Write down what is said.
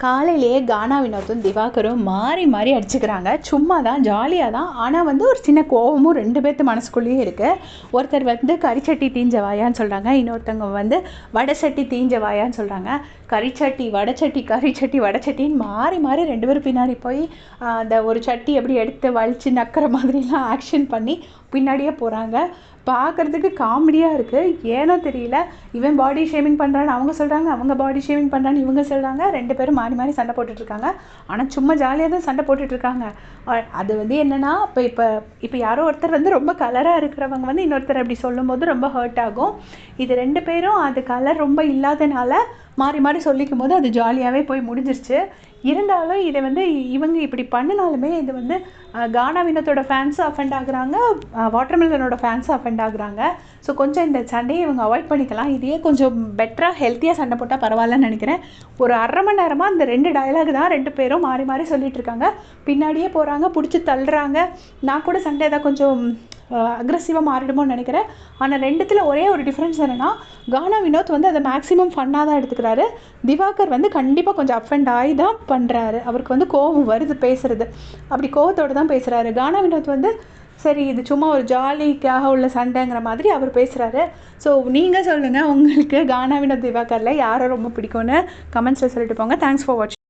காலையிலேயே கானா வினோத்தும் திவாகரும் மாறி மாறி அடிச்சுக்கிறாங்க. சும்மா தான், ஜாலியாக தான். ஆனால் வந்து ஒரு சின்ன கோவமும் ரெண்டு பேர்த்து மனசுக்குள்ளேயும் இருக்குது. ஒருத்தர் வந்து கறிச்சட்டி தீஞ்ச வாயான்னு சொல்கிறாங்க, இன்னொருத்தவங்க வந்து வடைச்சட்டி தீஞ்ச வாயான்னு சொல்கிறாங்க. கறிச்சட்டி வடைச்சட்டி கறிச்சட்டி வடைச்சட்டின்னு மாறி மாறி ரெண்டு பேரும் பின்னாடி போய் அந்த ஒரு சட்டி எப்படி எடுத்து வலிச்சு நக்கிற மாதிரிலாம் ஆக்ஷன் பண்ணி பின்னாடியே போகிறாங்க. பார்க்குறதுக்கு காமெடியாக இருக்குது. ஏனோ தெரியல, இவன் பாடி ஷேமிங் பண்ணுறான்னு அவங்க சொல்கிறாங்க, அவங்க பாடி ஷேமிங் பண்ணுறான்னு இவங்க சொல்கிறாங்க. ரெண்டு பேரும் மாறி மாறி சண்டை போட்டுட்ருக்காங்க. ஆனால் சும்மா ஜாலியாக தான் சண்டை போட்டுட்ருக்காங்க. அது வந்து என்னென்னா, இப்போ யாரோ ஒருத்தர் வந்து ரொம்ப கலராக இருக்கிறவங்க வந்து இன்னொருத்தர் அப்படி சொல்லும்போது ரொம்ப ஹர்ட் ஆகும். இது ரெண்டு பேரும் அது கலர் ரொம்ப இல்லாதனால மாறி மாறி சொல்லிக்கும் போது அது ஜாலியாகவே போய் முடிஞ்சிருச்சு. இருந்தாலும் இதை வந்து இவங்க இப்படி பண்ணினாலுமே இது வந்து கானா வினோத்தோட ஃபேன்ஸும் அஃபெண்ட் ஆகுறாங்க, வாட்டர்மெலனோட ஃபேன்ஸும் அஃபெண்ட் ஆகுறாங்க. ஸோ கொஞ்சம் இந்த சண்டையை இவங்க அவாய்ட் பண்ணிக்கலாம். இதையே கொஞ்சம் பெட்டராக ஹெல்த்தியாக சண்டை போட்டால் பரவாயில்லன்னு நினைக்கிறேன். ஒரு 1/2 மணி நேரமாக அந்த 2 டயலாக் தான் ரெண்டு பேரும் மாறி மாறி சொல்லிகிட்டு இருக்காங்க. பின்னாடியே போகிறாங்க, பிடிச்சி தள்ளுறாங்க. நான் கூட சண்டை தான் கொஞ்சம் அக்ரெசிவாக மாறிடுமோன்னு நினைக்கிறேன். ஆனால் ரெண்டுத்தில் ஒரே ஒரு டிஃப்ரென்ஸ் என்னென்னா, கானா வினோத் வந்து அதை மேக்ஸிமம் ஃபன்னாக தான் எடுத்துக்கிறாரு. திவாகர் வந்து கண்டிப்பாக கொஞ்சம் அஃபெண்ட் ஆகி தான் பண்ணுறாரு. அவருக்கு வந்து கோபம் வருது பேசுகிறது, அப்படி கோபத்தோடு தான் பேசுகிறாரு. கானா வினோத் வந்து சரி இது சும்மா ஒரு ஜாலிக்காக உள்ள சண்டைங்கிற மாதிரி அவர் பேசுகிறாரு. ஸோ நீங்கள் சொல்லுங்கள், உங்களுக்கு கானா வினோத் திவாகரில் யாரை ரொம்ப பிடிக்கும்னு கமெண்ட்ஸில் சொல்லிட்டு போங்க. தேங்க்ஸ் ஃபார் வாட்சிங்.